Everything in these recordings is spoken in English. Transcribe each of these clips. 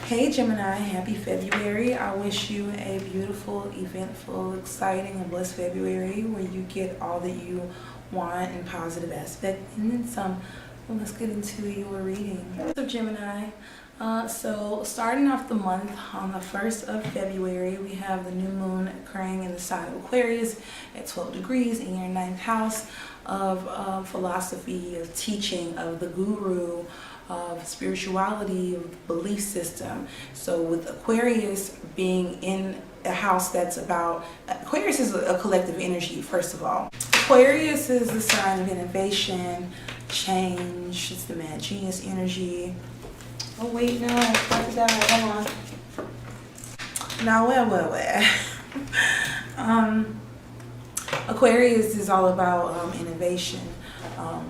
Hey Gemini, happy February. I wish you a beautiful, eventful, exciting, and blessed February where you get all that you want in positive aspect and then some. Well, let's get into your reading. So Gemini, so starting off the month on the 1st of February, we have the new moon occurring in the sign of Aquarius at 12 degrees in your 9th house of philosophy, of teaching, of the guru, of spirituality, of belief system. So with Aquarius being in a house that's about, Aquarius is a collective energy, first of all. Aquarius is the sign of innovation, change, it's the mad genius energy. Oh wait, no, that's that, hold on. Now, Aquarius is all about innovation,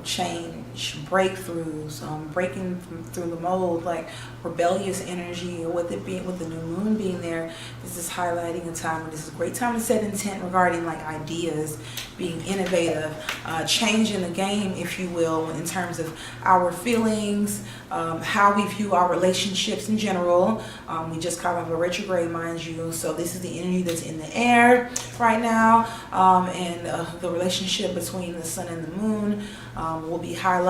change, breakthroughs, breaking through the mold, like rebellious energy. Or with it being, with the new moon being there, this is highlighting a time when this is a great time to set intent regarding like ideas, being innovative, changing the game, if you will, in terms of our feelings, how we view our relationships in general. We just kind of a retrograde, mind you, so this is the energy that's in the air right now, and the relationship between the sun and the moon will be highlighted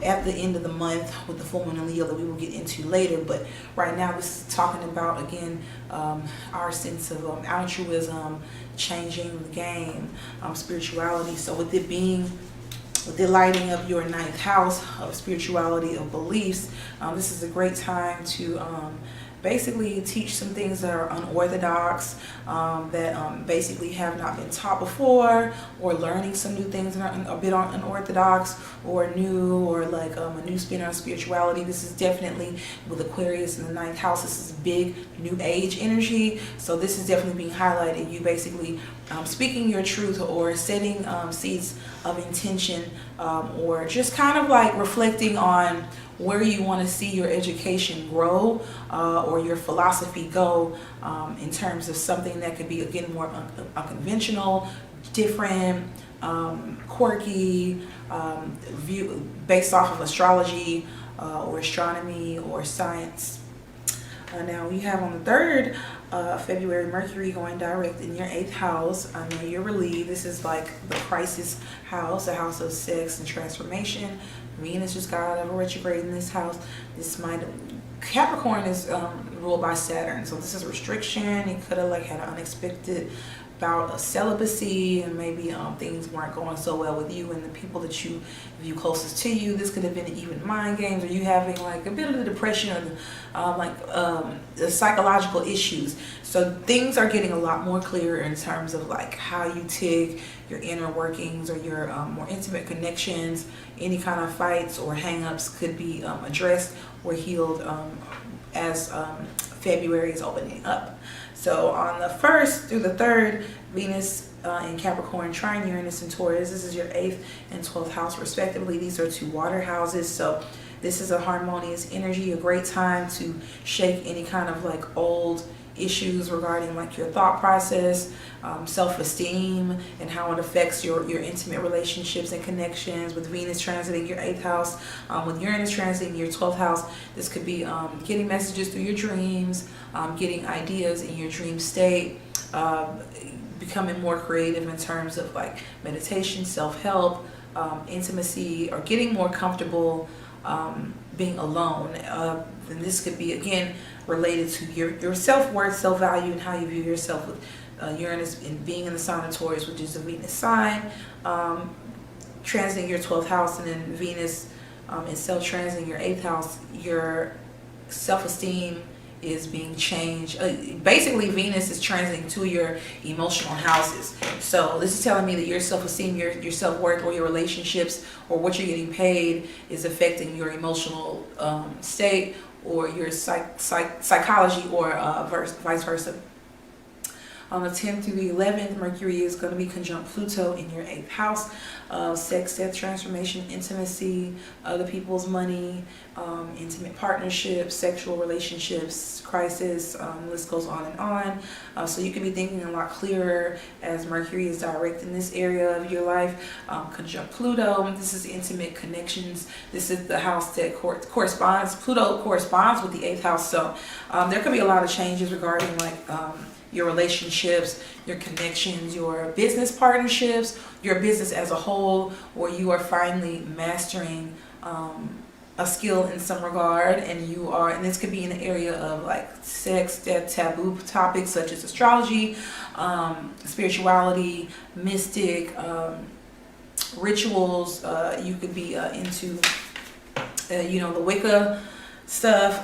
at the end of the month with the full moon in Leo that we will get into later. But right now this is talking about, again, our sense of altruism, changing the game, spirituality. So with it being, with the lighting of your 9th house of spirituality, of beliefs, this is a great time to basically teach some things that are unorthodox, that basically have not been taught before, or learning some new things that are a bit unorthodox or new, or like a new spin on spirituality. This is definitely, with Aquarius in the 9th house, this is big new age energy. So this is definitely being highlighted. You basically speaking your truth, or setting seeds of intention, or just kind of like reflecting on where you want to see your education grow, or your philosophy go, in terms of something that could be, again, more unconventional, different, quirky, view based off of astrology, or astronomy, or science. Now we have on the 3rd February, Mercury going direct in your 8th house. I know you're relieved. This is like the crisis house, the house of sex and transformation. Venus just got out of a retrograde in this house. This might, Capricorn is ruled by Saturn, so this is restriction. It could have like had an unexpected bout of celibacy, and maybe things weren't going so well with you and the people that you view closest to you. This could have been even mind games, or you having like a bit of the depression, or the psychological issues. So things are getting a lot more clear in terms of like how you tick, your inner workings, or your more intimate connections. Any kind of fights or hang-ups could be addressed or healed as February is opening up. So on the 1st through the 3rd, Venus in Capricorn trine Uranus and Taurus. This is your 8th and 12th house respectively. These are 2 water houses, so this is a harmonious energy, a great time to shake any kind of like old issues regarding like your thought process, self-esteem, and how it affects your intimate relationships and connections. With Venus transiting your 8th house, with Uranus transiting your 12th house, this could be getting messages through your dreams, getting ideas in your dream state, becoming more creative in terms of like meditation, self-help, intimacy, or getting more comfortable being alone. Then this could be, again, related to your self-worth, self-value, and how you view yourself, with Uranus in being in the sign of Taurus, which is a Venus sign, transiting your 12th house, and then Venus itself transiting your 8th house. Your self-esteem is being changed. Basically, Venus is transiting to your emotional houses. So this is telling me that your self-esteem, your self-worth, or your relationships, or what you're getting paid is affecting your emotional state, or your psychology, or vice versa. On the 10th through the 11th, Mercury is going to be conjunct Pluto in your 8th house of sex, death, transformation, intimacy, other people's money, intimate partnerships, sexual relationships, crisis, list goes on and on. So you can be thinking a lot clearer as Mercury is direct in this area of your life. Conjunct Pluto, this is intimate connections. This is the house that corresponds, Pluto corresponds with the 8th house. So there could be a lot of changes regarding like your relationships, your connections, your business partnerships, your business as a whole, or you are finally mastering a skill in some regard, and this could be in the area of like sex, death, taboo topics such as astrology, spirituality, mystic, rituals. You could be into the Wicca stuff.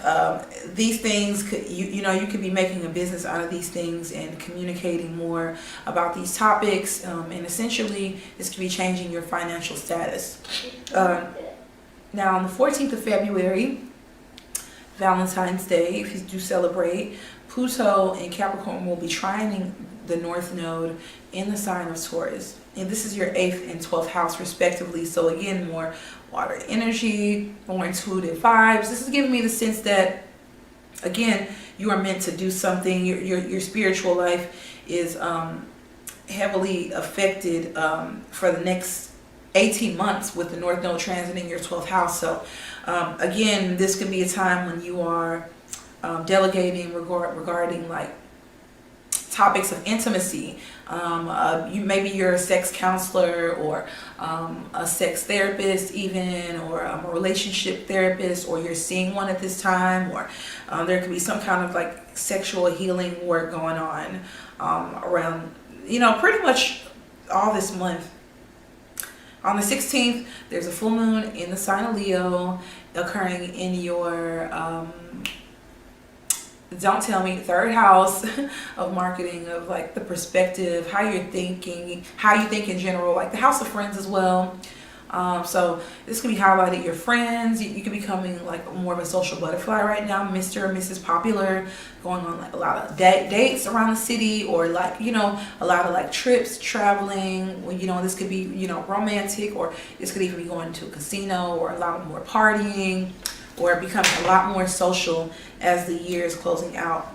These things could, you could be making a business out of these things and communicating more about these topics, and essentially this could be changing your financial status. Now on the 14th of February, Valentine's Day, if you do celebrate, Pluto in Capricorn will be trining the North Node in the sign of Taurus, and this is your 8th and 12th house respectively. So again, more water energy, more intuitive vibes. This is giving me the sense that, again, you are meant to do something. Your spiritual life is heavily affected for the next 18 months with the North Node transiting your 12th house. So again, this could be a time when you are delegating regarding like topics of intimacy. Maybe you're a sex counselor or a sex therapist even, or a relationship therapist, or you're seeing one at this time, or there could be some kind of like sexual healing work going on around, pretty much all this month. On the 16th, there's a full moon in the sign of Leo occurring in your don't tell me, 3rd house of marketing, of like the perspective, how you think in general, like the house of friends as well. So this could be highlighted your friends. You could be becoming like more of a social butterfly right now, Mr. or Mrs. Popular, going on like a lot of dates around the city, or like, a lot of like trips, traveling. This could be, romantic, or this could even be going to a casino, or a lot more partying, or becoming a lot more social as the year is closing out.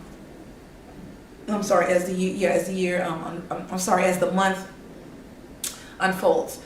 As the month unfolds.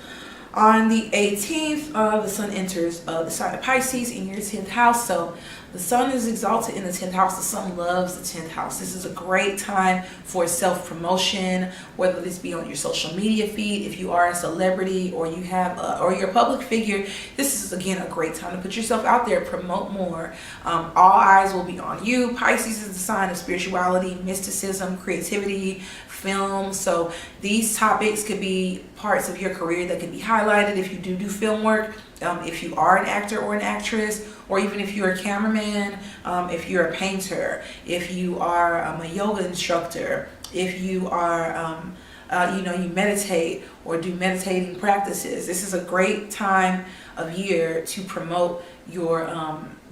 On the 18th, the sun enters the sign of Pisces in your 10th house. So the sun is exalted in the 10th house. The sun loves the 10th house. This is a great time for self-promotion, whether this be on your social media feed, if you are a celebrity, or you have or you're a public figure. This is again a great time to put yourself out there, promote more. All eyes will be on you. Pisces is the sign of spirituality, mysticism, creativity, film. So these topics could be parts of your career that could be highlighted if you do film work, if you are an actor or an actress, or even if you're a cameraman, if you're a painter, if you are a yoga instructor, if you are you meditate or do meditating practices. This is a great time of year to promote your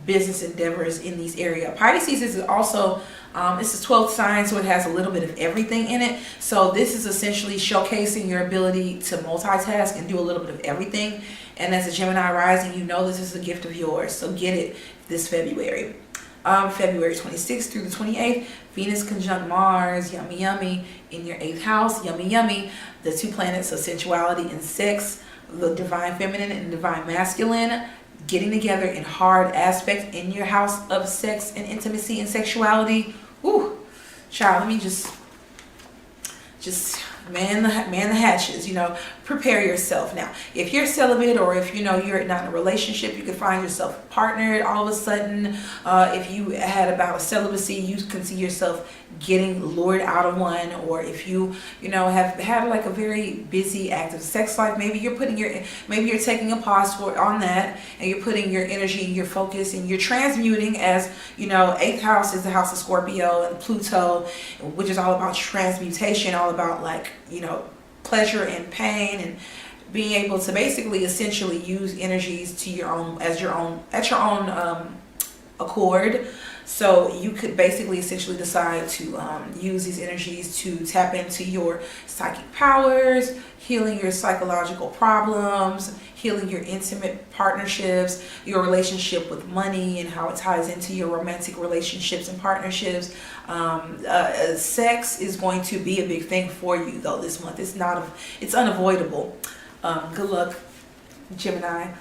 business endeavors in these areas. Pisces is also it's a 12th sign, so it has a little bit of everything in it. So this is essentially showcasing your ability to multitask and do a little bit of everything. And as a Gemini rising, this is a gift of yours. So get it this February. February 26th through the 28th, Venus conjunct Mars, yummy yummy, in your 8th house, yummy yummy. The 2 planets of sensuality and sex, the divine feminine and divine masculine, getting together in hard aspect in your house of sex and intimacy and sexuality. Ooh, child, let me just man the hatches, prepare yourself. Now, if you're celibate, or if you're not in a relationship, you could find yourself partnered all of a sudden. If you had about a celibacy, you can see yourself getting lured out of one, or if you have had like a very busy active sex life, maybe you're taking a pause on that, and you're putting your energy, your focus, and you're transmuting, as 8th house is the house of Scorpio and Pluto, which is all about transmutation, all about like pleasure and pain, and being able to basically essentially use energies to at your own accord. So you could basically essentially decide to use these energies to tap into your psychic powers, healing your psychological problems, healing your intimate partnerships, your relationship with money and how it ties into your romantic relationships and partnerships. Sex is going to be a big thing for you though this month. It's unavoidable. Good luck, Gemini.